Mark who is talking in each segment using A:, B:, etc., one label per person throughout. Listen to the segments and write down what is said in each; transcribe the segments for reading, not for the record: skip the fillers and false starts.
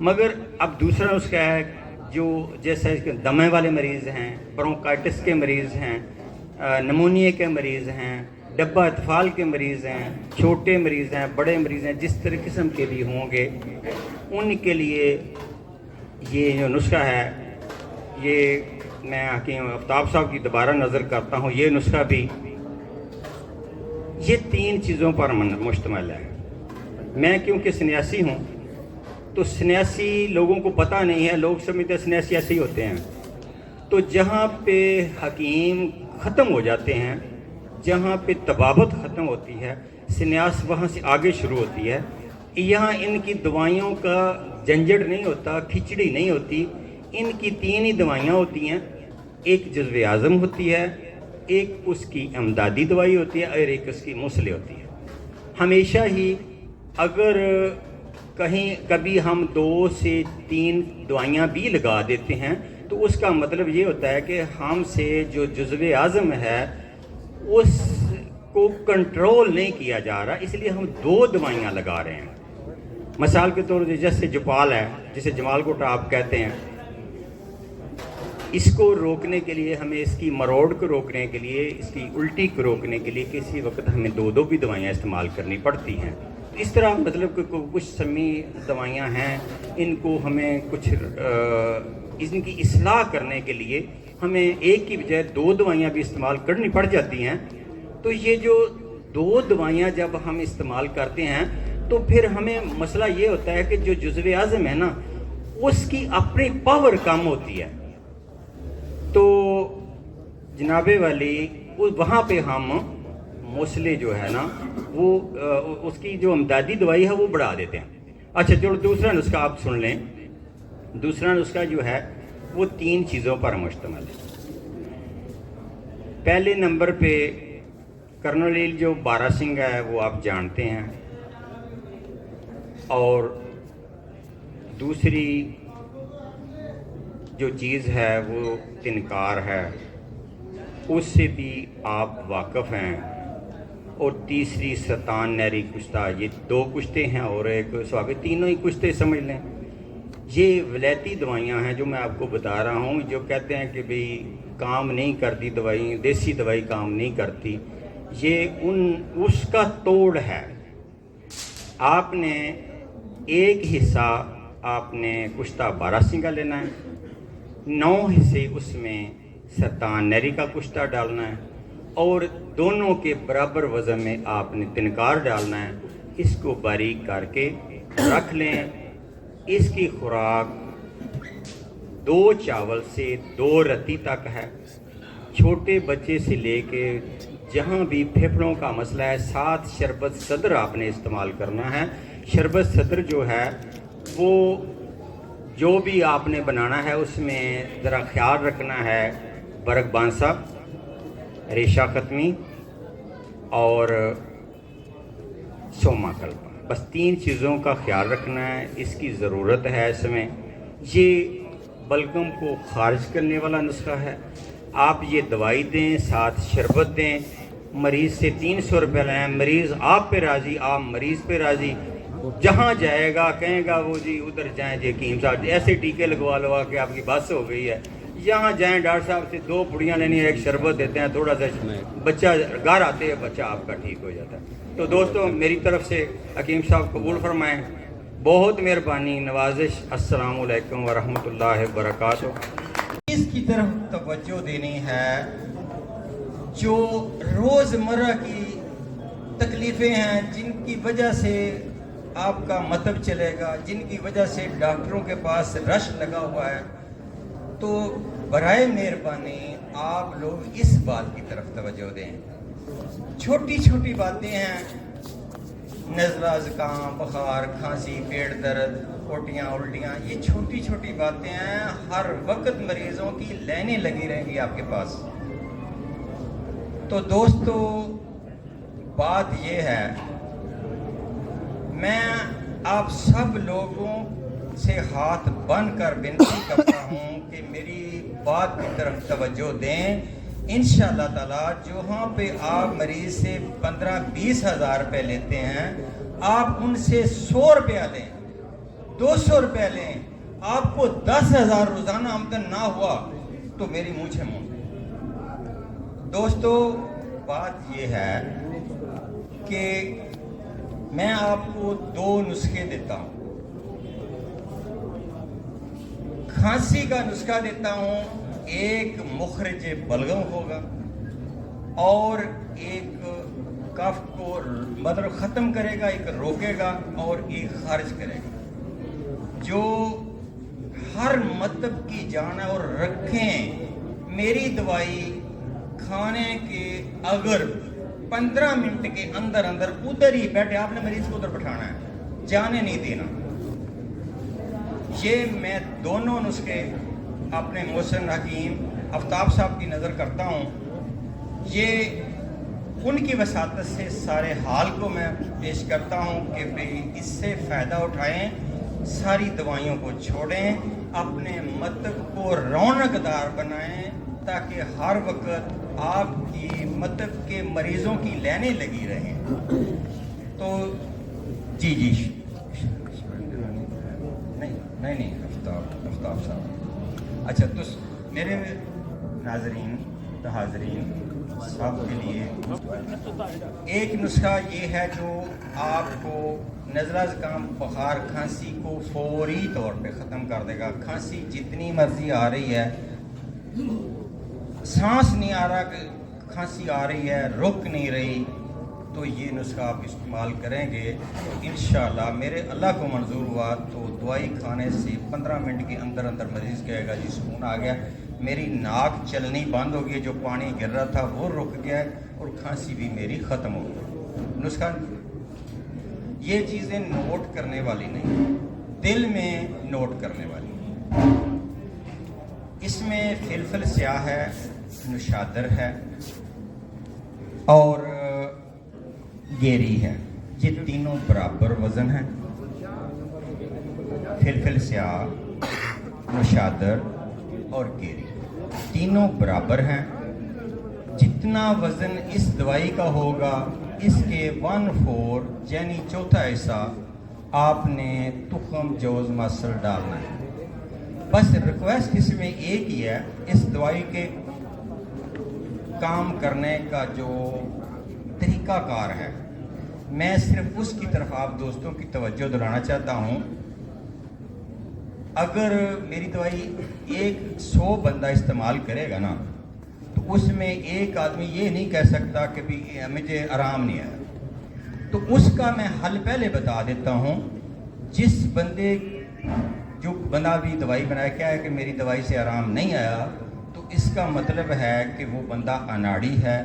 A: مگر اب دوسرا نسخہ ہے جو جیسے دمے والے مریض ہیں، برونکائٹس کے مریض ہیں، نمونیا کے مریض ہیں، ڈبہ اطفال کے مریض ہیں، چھوٹے مریض ہیں، بڑے مریض ہیں، جس طرح قسم کے بھی ہوں گے ان کے لیے یہ جو نسخہ ہے، یہ میں حکیم آفتاب صاحب کی دوبارہ نظر کرتا ہوں، یہ نسخہ بھی یہ 3 چیزوں پر مشتمل ہے۔ میں کیونکہ سنیاسی ہوں تو سنیاسی لوگوں کو پتہ نہیں ہے، لوگ سمجھتے ہیں سنیاسی ایسے ہی ہوتے ہیں، تو جہاں پہ حکیم ختم ہو جاتے ہیں، جہاں پہ طبابت ختم ہوتی ہے، سنیاس وہاں سے آگے شروع ہوتی ہے۔ یہاں ان کی دوائیوں کا جھنجھٹ نہیں ہوتا، کھچڑی نہیں ہوتی، ان کی 3 ہی دوائیاں ہوتی ہیں، ایک جزو اعظم ہوتی ہے، ایک اس کی امدادی دوائی ہوتی ہے اور ایک اس کی مسلح ہوتی ہے۔ ہمیشہ ہی اگر کہیں کبھی ہم 2 سے 3 دوائیاں بھی لگا دیتے ہیں تو اس کا مطلب یہ ہوتا ہے کہ ہم سے جو جزو اعظم ہے اس کو کنٹرول نہیں کیا جا رہا، اس لیے ہم 2 دوائیاں لگا رہے ہیں۔ مثال کے طور پر جیسے جپال ہے، جسے جمال کوٹ آپ کہتے ہیں، اس کو روکنے کے لیے ہمیں اس کی مروڑ کو روکنے کے لیے، اس کی الٹی کو روکنے کے لیے کسی وقت ہمیں 2 بھی دوائیاں استعمال کرنی پڑتی ہیں۔ اس طرح مطلب کہ کچھ سمی دوائیاں ہیں، ان کو ہمیں کچھ ان کی اصلاح کرنے کے لیے ہمیں ایک کی بجائے 2 دوائیاں بھی استعمال کرنی پڑ جاتی ہیں۔ تو یہ جو 2 دوائیاں جب ہم استعمال کرتے ہیں تو پھر ہمیں مسئلہ یہ ہوتا ہے کہ جو جزو اعظم ہے نا اس کی اپنی پاور کم ہوتی ہے، تو جناب والی وہاں پہ ہم مسلح جو ہے نا وہ اس کی جو امدادی دوائی ہے وہ بڑھا دیتے ہیں۔ اچھا چلو دوسرا نسخہ آپ سن لیں۔ دوسرا نسخہ جو ہے وہ 3 چیزوں پر مشتمل ہے۔ پہلے نمبر پہ کرنولیل جو بارہ سنگھ ہے وہ آپ جانتے ہیں، اور دوسری جو چیز ہے وہ تنکار ہے، اس سے بھی آپ واقف ہیں، اور تیسری سلطان نیری کشتہ، یہ 2 کشتے ہیں اور ایک سواگت، تینوں ہی کشتے سمجھ لیں۔ یہ ولایتی دوائیاں ہیں جو میں آپ کو بتا رہا ہوں، جو کہتے ہیں کہ بھئی کام نہیں کرتی دوائی، دیسی دوائی کام نہیں کرتی، یہ اس کا توڑ ہے۔ آپ نے ایک حصہ آپ نے کشتہ بارہ سنگھ کا لینا ہے، 9 حصے اس میں سلطان نیری کا کشتہ ڈالنا ہے، اور دونوں کے برابر وزن میں آپ نے تنکار ڈالنا ہے۔ اس کو باریک کر کے رکھ لیں۔ اس کی خوراک 2 چاول سے 2 رتی تک ہے۔ چھوٹے بچے سے لے کے جہاں بھی پھیپھڑوں کا مسئلہ ہے، 7 شربت صدر آپ نے استعمال کرنا ہے۔ شربت صدر جو ہے وہ جو بھی آپ نے بنانا ہے اس میں ذرا خیال رکھنا ہے، برگ بانسا، ریشہ ختمی اور سوما کلپا، بس 3 چیزوں کا خیال رکھنا ہے۔ اس کی ضرورت ہے اس میں۔ یہ بلغم کو خارج کرنے والا نسخہ ہے۔ آپ یہ دوائی دیں، 7 شربت دیں، مریض سے 300 روپے لیں، مریض آپ پہ راضی، آپ مریض پہ راضی۔ جہاں جائے گا کہیں گا وہ جی ادھر جائیں جی حکیم صاحب، ایسے ٹیکے لگوا لوا کہ آپ کی بس ہو گئی ہے، یہاں جائیں ڈاکٹر صاحب سے 2 پڑیاں لینی ہے، 1 شربت دیتے ہیں، تھوڑا سا بچہ گھر آتے ہیں، بچہ آپ کا ٹھیک ہو جاتا ہے۔ تو دوستو میری طرف سے حکیم صاحب قبول فرمائیں، بہت مہربانی، نوازش۔ السلام علیکم ورحمۃ اللہ وبرکاتہ۔ اس کی طرف توجہ دینی ہے جو روزمرہ کی تکلیفیں ہیں، جن کی وجہ سے آپ کا مطلب چلے گا، جن کی وجہ سے ڈاکٹروں کے پاس رش لگا ہوا ہے، تو برائے مہربانی آپ لوگ اس بات کی طرف توجہ دیں۔ چھوٹی چھوٹی باتیں ہیں، نزلہ، زکام، بخار، کھانسی، پیٹ درد، الٹیاں، یہ چھوٹی چھوٹی باتیں ہیں، ہر وقت مریضوں کی لائنیں لگی رہیں گی آپ کے پاس۔ تو دوستو بات یہ ہے، میں آپ سب لوگوں سے ہاتھ بن کر بنتی کرتا ہوں کہ میری بات کی طرف توجہ دیں۔ انشاءاللہ تعالی جہاں پہ آپ مریض سے 15-20 ہزار روپے لیتے ہیں، آپ ان سے 100 روپیہ لیں، 200 لیں, آپ کو 10,000 روزانہ آمدن نہ ہوا تو میری مونچھیں مونچ. دوستو بات یہ ہے کہ میں آپ کو 2 نسخے دیتا ہوں. کھانسی کا نسخہ دیتا ہوں, ایک مخرج بلغم ہوگا اور ایک کف کو مطلب ختم کرے گا, ایک روکے گا اور ایک خارج کرے گا, جو ہر مطلب کی جان ہے. اور رکھیں میری دوائی کھانے کے اگر 15 منٹ کے اندر اندر ادھر ہی بیٹھے, آپ نے مریض کو ادھر بٹھانا ہے, جانے نہیں دینا. یہ میں دونوں نسخے اپنے محسن حکیم آفتاب صاحب کی نظر کرتا ہوں. یہ ان کی وساطت سے سارے حال کو میں پیش کرتا ہوں کہ بھئی اس سے فائدہ اٹھائیں, ساری دوائیوں کو چھوڑیں, اپنے مطلب کو رونق دار بنائیں تاکہ ہر وقت آپ کی مطلب کے مریضوں کی لائنیں لگی رہیں. تو جی نہیں آفتاب صاحب. اچھا تو میرے ناظرین حاضرین سب کے لیے ایک نسخہ یہ ہے جو آپ کو نزلہ زکام بخار کھانسی کو فوری طور پہ ختم کر دے گا. کھانسی جتنی مرضی آ رہی ہے, سانس نہیں آ رہا کہ کھانسی آ رہی ہے, رک نہیں رہی, تو یہ نسخہ آپ استعمال کریں گے تو انشاءاللہ میرے اللہ کو منظور ہوا تو دوائی کھانے سے 15 منٹ کے اندر اندر مریض کہے گا جی سکون آ گیا, میری ناک چلنی بند ہو گئی, جو پانی گر رہا تھا وہ رک گیا اور کھانسی بھی میری ختم ہو گئی. نسخہ یہ چیزیں نوٹ کرنے والی نہیں, دل میں نوٹ کرنے والی. اس میں فلفل سیاہ ہے, نشادر ہے اور گیری ہے. یہ تینوں برابر وزن ہیں. فلفل سیاہ, نشادر اور گیری تینوں برابر ہیں. جتنا وزن اس دوائی کا ہوگا اس کے 1/4 یعنی چوتھا حصہ آپ نے تخم جوز مصر ڈالنا ہے. بس ریکویسٹ اس میں ایک ہی ہے, اس دوائی کے کام کرنے کا جو طریقہ کار ہے میں صرف اس کی طرف آپ دوستوں کی توجہ دلانا چاہتا ہوں. اگر میری دوائی 100 بندہ استعمال کرے گا نا تو اس میں ایک آدمی یہ نہیں کہہ سکتا کہ بھی مجھے آرام نہیں آیا. تو اس کا میں حل پہلے بتا دیتا ہوں. جس بندے جو بندہ بھی دوائی بنایا کیا ہے کہ میری دوائی سے آرام نہیں آیا, تو اس کا مطلب ہے کہ وہ بندہ اناڑی ہے,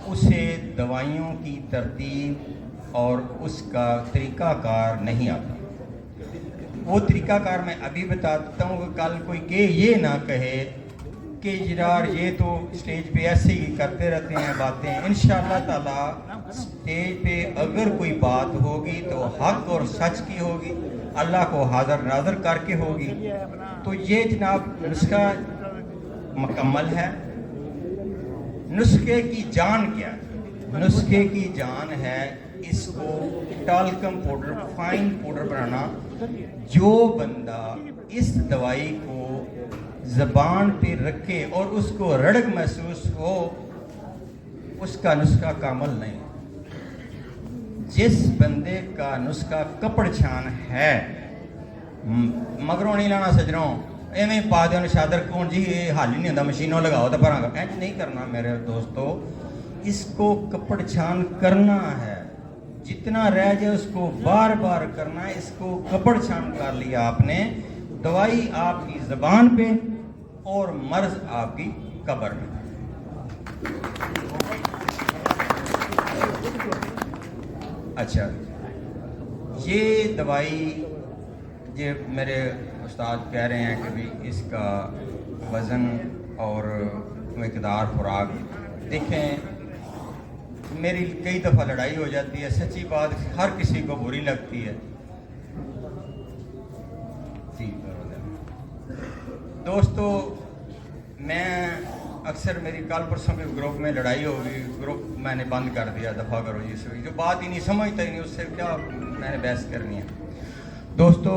A: اسے دوائیوں کی ترتیب اور اس کا طریقہ کار نہیں آتا. وہ طریقہ کار میں ابھی بتا دیتا ہوں کہ کل کوئی کہ یہ نہ کہے کہ یار یہ تو اسٹیج پہ ایسے ہی کرتے رہتے ہیں باتیں. انشاءاللہ تعالی اسٹیج پہ اگر کوئی بات ہوگی تو حق اور سچ کی ہوگی, اللہ کو حاضر ناظر کر کے ہوگی. تو یہ جناب نسخہ مکمل ہے. نسخے کی جان کیا ہے؟ نسخے کی جان ہے اس کو ٹالکم پاؤڈر, فائن پاؤڈر بنانا. جو بندہ اس دوائی کو زبان پہ رکھے اور اس کو رڑک محسوس ہو, اس کا نسخہ کامل نہیں. جس بندے کا نسخہ کپڑ چھان ہے, مگروں نہیں لانا سجنوں, ایویں پا دو نشادر کون جی یہ حال ہی نہیں ہوتا, مشینوں لگاؤ تو پراں کا نہیں کرنا میرے دوستو. اس کو کپڑ چھان کرنا ہے, جتنا رہ جائے اس کو بار بار کرنا ہے. اس کو کپڑ چھان کر لیا آپ نے, دوائی آپ کی زبان پہ اور مرض آپ کی قبر میں. اچھا, یہ دوائی یہ میرے استاد کہہ رہے ہیں کہ بھی اس کا وزن اور مقدار خوراک دیکھیں. میری کئی دفعہ لڑائی ہو جاتی ہے, سچی بات ہر کسی کو بری لگتی ہے. دوستو میں اکثر میری کل پرسوں کے گروپ میں لڑائی ہوگی, گروپ میں نے بند کر دیا, دفعہ کرو جی سے جو بات ہی نہیں سمجھتا ہی نہیں اس سے کیا میں نے بحث کرنی ہے. دوستو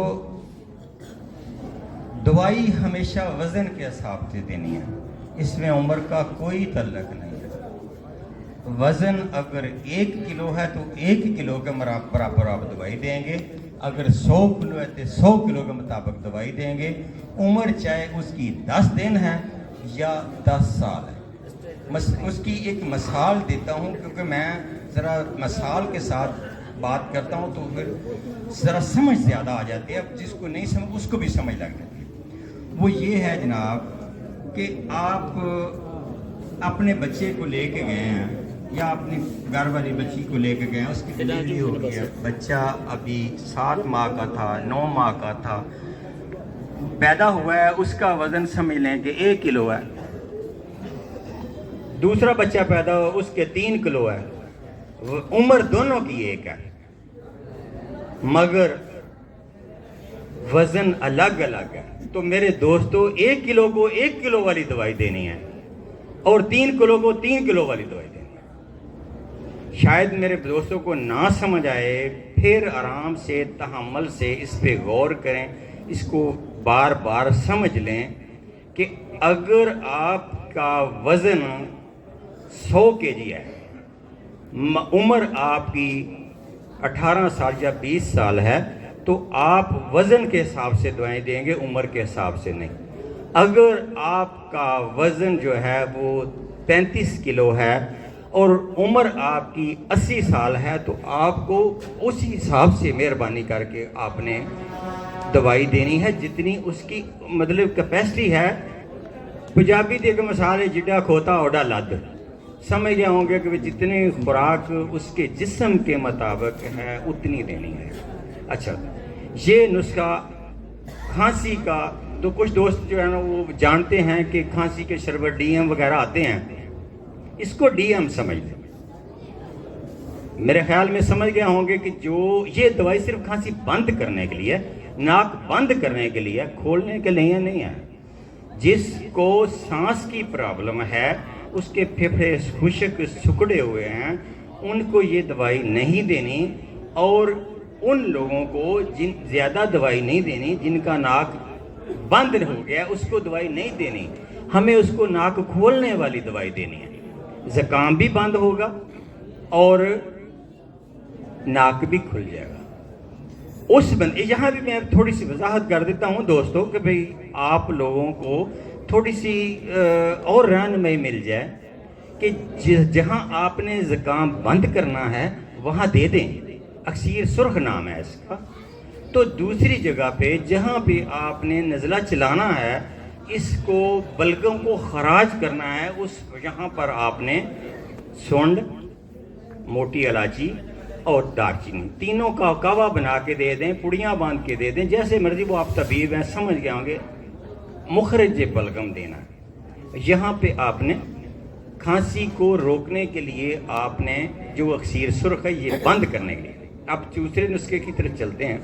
A: دوائی ہمیشہ وزن کے حساب سے دینی ہے، اس میں عمر کا کوئی تعلق نہیں ہے۔ وزن اگر 1 کلو ہے تو 1 کلو کے برابر آپ دوائی دیں گے، اگر 100 کلو ہے تو 100 کلو کے مطابق دوائی دیں گے۔ عمر چاہے اس کی 10 دن ہے یا 10 سال ہے۔ اس کی ایک مثال دیتا ہوں، کیونکہ میں ذرا مثال کے ساتھ بات کرتا ہوں تو پھر ذرا سمجھ زیادہ آ جاتی ہے، اب جس کو نہیں سمجھ اس کو بھی سمجھ لگ جاتی ہے۔ وہ یہ ہے جناب کہ آپ اپنے بچے کو لے کے گئے ہیں یا اپنی گھر والی بچی کو لے کے گئے ہیں، اس کی ڈلیوری ہو گئی ہے، بچہ ابھی 7 ماہ کا تھا، 9 ماہ کا تھا، پیدا ہوا ہے، اس کا وزن سمجھ لیں کہ 1 کلو ہے۔ دوسرا بچہ پیدا ہوا، اس کے 3 کلو ہے، عمر دونوں کی 1 ہے، مگر وزن الگ الگ ہے۔ تو میرے دوستو 1 کلو کو 1 کلو والی دوائی دینی ہے اور 3 کلو کو 3 کلو والی دوائی دینی ہے۔ شاید میرے دوستوں کو نہ سمجھ آئے، پھر آرام سے تحمل سے اس پہ غور کریں، اس کو بار بار سمجھ لیں کہ اگر آپ کا وزن 100 kg ہے، عمر آپ کی 18 سال یا 20 سال ہے، تو آپ وزن کے حساب سے دوائیں دیں گے، عمر کے حساب سے نہیں۔ اگر آپ کا وزن جو ہے وہ 35 کلو ہے اور عمر آپ کی 80 سال ہے، تو آپ کو اسی حساب سے مہربانی کر کے آپ نے دوائی دینی ہے جتنی اس کی مطلب کیپیسٹی ہے۔ پنجابی دی ایک مثال ہے، جڈا کھوتا اوڈا لد۔ سمجھ گئے ہوں گے کہ جتنی خوراک اس کے جسم کے مطابق ہے اتنی دینی ہے۔ اچھا، یہ نسخہ کھانسی کا تو کچھ دوست جو ہے نا وہ جانتے ہیں کہ کھانسی کے شربت ڈی ایم وغیرہ آتے ہیں، اس کو ڈی ایم سمجھ لیں۔ میرے خیال میں سمجھ گئے ہوں گے کہ جو یہ دوائی صرف کھانسی بند کرنے کے لیے، ناک بند کرنے کے لیے، کھولنے کے لیے نہیں ہے۔ جس کو سانس کی پرابلم ہے، اس کے پھیپھڑے خشک سکڑے ہوئے ہیں، ان کو یہ دوائی نہیں دینی، اور ان لوگوں کو زیادہ دوائی نہیں دینی جن کا ناک بند ہو گیا، اس کو دوائی نہیں دینی۔ ہمیں اس کو ناک کھولنے والی دوائی دینی ہے، زکام بھی بند ہوگا اور ناک بھی کھل جائے گا۔ اس یہاں بھی میں تھوڑی سی وضاحت کر دیتا ہوں دوستوں کہ بھئی آپ لوگوں کو تھوڑی سی اور رہنمائی مل جائے کہ جہاں آپ نے زکام بند کرنا ہے وہاں دے دیں، اکسیر سرخ نام ہے اس کا۔ تو دوسری جگہ پہ جہاں پہ آپ نے نزلہ چلانا ہے، اس کو بلغم کو خراج کرنا ہے، یہاں پر آپ نے سونڈ، موٹی الائچی اور دار چینی تینوں کا کعوہ بنا کے دے دیں، پڑیاں باندھ کے دے دیں، جیسے مرضی۔ وہ آپ طبیب ہیں، سمجھ گئے ہوں گے، مخرج بلغم دینا ہے۔ یہاں پہ آپ نے کھانسی کو روکنے کے لیے آپ نے جو اکسیر سرخ ہے یہ بند کرنے کے لیے۔ اب دوسرے نسخے کی طرف چلتے ہیں۔